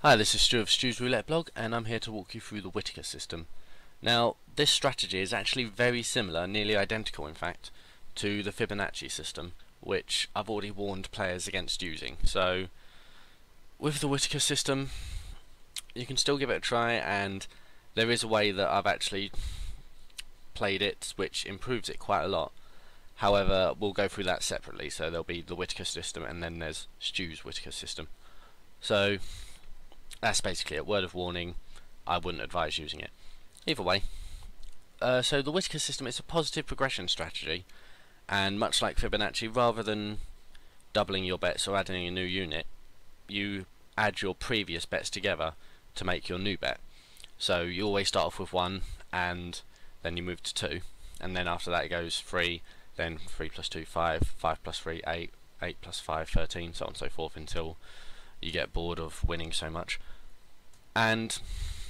Hi, this is Stu of Stu's Roulette blog, and I'm here to walk you through the Whittacker system. Now, this strategy is actually very similar, nearly identical in fact, to the Fibonacci system, which I've already warned players against using. So, with the Whittacker system, you can still give it a try, and there is a way that I've actually played it which improves it quite a lot. However, we'll go through that separately, so there'll be the Whittacker system and then there's Stu's Whittacker system. So, that's basically it. Word of warning, I wouldn't advise using it. Either way, so the Whittacker system is a positive progression strategy, and much like Fibonacci, rather than doubling your bets or adding a new unit, you add your previous bets together to make your new bet. So you always start off with 1, and then you move to 2, and then after that it goes 3, then 3 plus 2, 5, 5 plus 3, 8, 8 plus 5, 13, so on and so forth, until you get bored of winning so much. And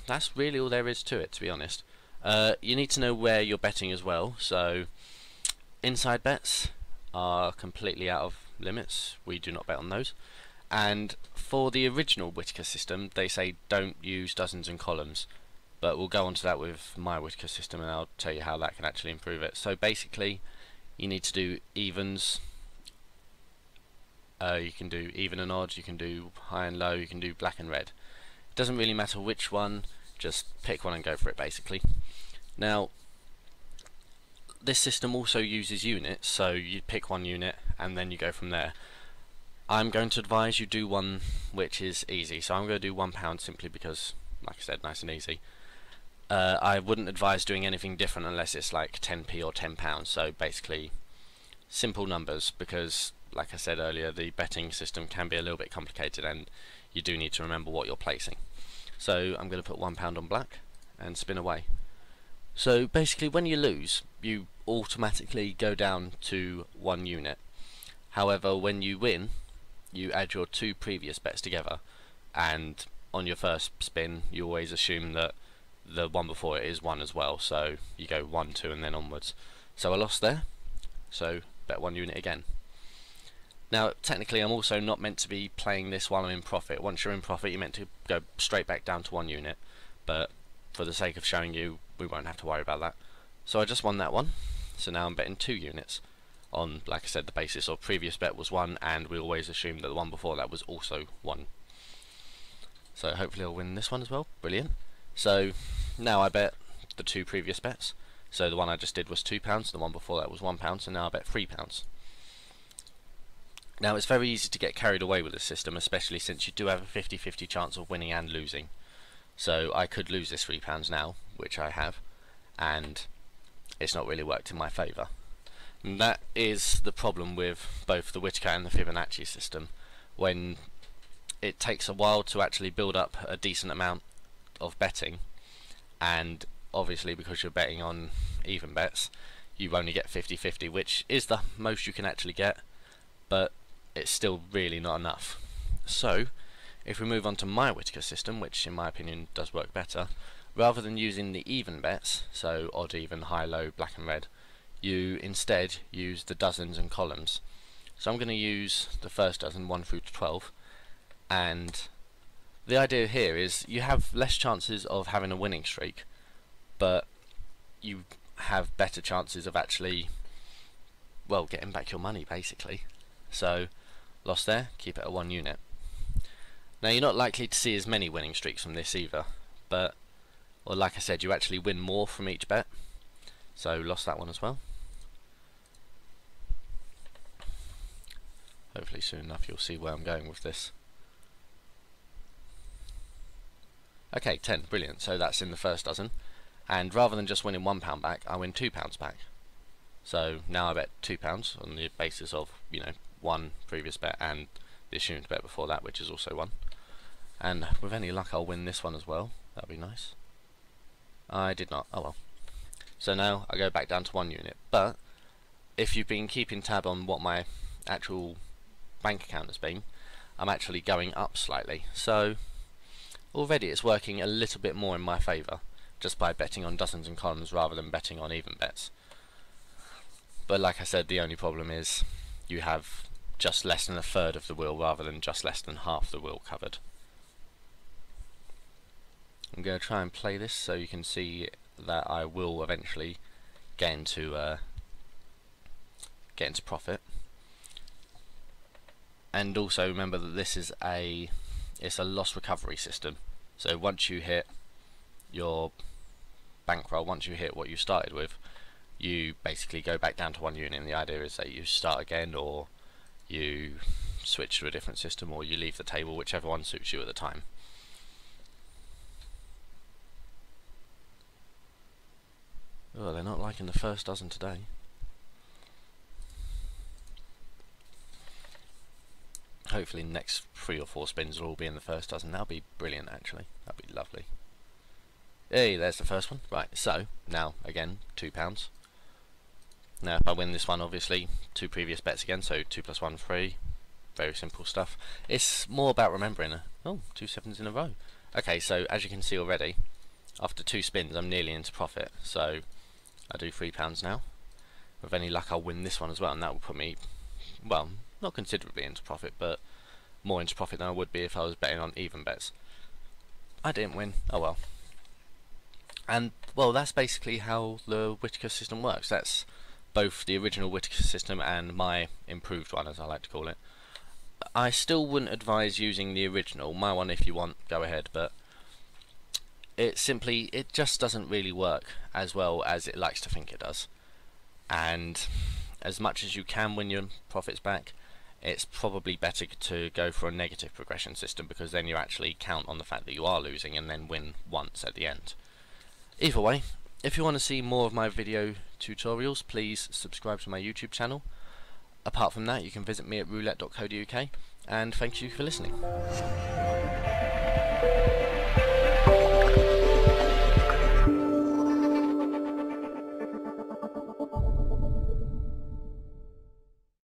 that's really all there is to it, to be honest. You need to know where you're betting as well. So inside bets are completely out of limits. We do not bet on those. And for the original Whittacker system, they say don't use dozens and columns, but we'll go on to that with my Whittacker system, and I'll tell you how that can actually improve it. So basically, you need to do evens. You can do even and odd, you can do high and low, you can do black and red. It doesn't really matter which one, just pick one and go for it basically. Now, this system also uses units, so you pick one unit and then you go from there. I'm going to advise you do one which is easy, so I'm going to do £1 simply because, like I said, nice and easy. I wouldn't advise doing anything different unless it's like 10p or £10, so basically simple numbers, because like I said earlier, the betting system can be a little bit complicated and you do need to remember what you're placing. So I'm going to put £1 on black and spin away. So basically when you lose, you automatically go down to 1 unit. However, when you win, you add your 2 previous bets together, and on your first spin you always assume that the one before it is 1 as well, so you go 1, 2 and then onwards. So I lost there, so bet 1 unit again. Now, technically I'm also not meant to be playing this while I'm in profit. Once you're in profit, you're meant to go straight back down to 1 unit, but for the sake of showing you, we won't have to worry about that. So I just won that one, so now I'm betting 2 units on, like I said, the basis of previous bet was 1, and we always assume that the one before that was also 1. So hopefully I'll win this one as well. Brilliant. So now I bet the 2 previous bets. So the one I just did was £2, the one before that was £1, so now I bet £3. Now, it's very easy to get carried away with this system, especially since you do have a 50-50 chance of winning and losing. So I could lose this £3 now, which I have, and it's not really worked in my favour. And that is the problem with both the Whittacker and the Fibonacci system. When it takes a while to actually build up a decent amount of betting, and obviously because you're betting on even bets, you only get 50-50, which is the most you can actually get, but it's still really not enough. So if we move on to my Whittacker system, which in my opinion does work better, rather than using the even bets, so odd, even, high, low, black and red, you instead use the dozens and columns. So I'm going to use the first dozen, 1 through to 12, and the idea here is you have less chances of having a winning streak, but you have better chances of actually, well, getting back your money basically. So lost there, keep it at 1 unit. Now, you're not likely to see as many winning streaks from this either, but, well, like I said, you actually win more from each bet. So lost that one as well. Hopefully soon enough you'll see where I'm going with this. Okay, 10, brilliant. So that's in the first dozen, and rather than just winning £1 back, I win £2 back. So now I bet £2 on the basis of, you know, 1 previous bet and the assumed bet before that, which is also 1. And with any luck I'll win this one as well. That'd be nice. I did not. Oh well. So now I go back down to 1 unit. But if you've been keeping tab on what my actual bank account has been, I'm actually going up slightly. So already it's working a little bit more in my favour, just by betting on dozens and columns rather than betting on even bets. But like I said, the only problem is you have just less than a third of the wheel rather than just less than half the wheel covered. I'm going to try and play this so you can see that I will eventually get into profit. And also remember that this is it's a loss recovery system. So once you hit your bankroll, once you hit what you started with, you basically go back down to 1 unit, and the idea is that you start again, or you switch to a different system, or you leave the table, whichever one suits you at the time. Oh, they're not liking the first dozen today. Hopefully the next 3 or 4 spins will all be in the first dozen. That'll be brilliant, actually. That'd be lovely. Hey, there's the first one. Right, so now again £2. Now if I win this one, obviously 2 previous bets again, so 2 + 1 3. Very simple stuff. It's more about remembering. Oh, 2 sevens in a row. Okay, so as you can see already, after 2 spins I'm nearly into profit, so I do £3 now. With any luck I'll win this one as well, and that will put me, well, not considerably into profit, but more into profit than I would be if I was betting on even bets. I didn't win, oh well. And well, that's basically how the Whittacker system works. That's both the original Whittacker system and my improved one, as I like to call it. I still wouldn't advise using the original. My one, if you want, go ahead, but it just doesn't really work as well as it likes to think it does. And as much as you can win your profits back, it's probably better to go for a negative progression system, because then you actually count on the fact that you are losing and then win once at the end. Either way, if you want to see more of my video tutorials, please subscribe to my YouTube channel. Apart from that, you can visit me at roulette.co.uk, and thank you for listening.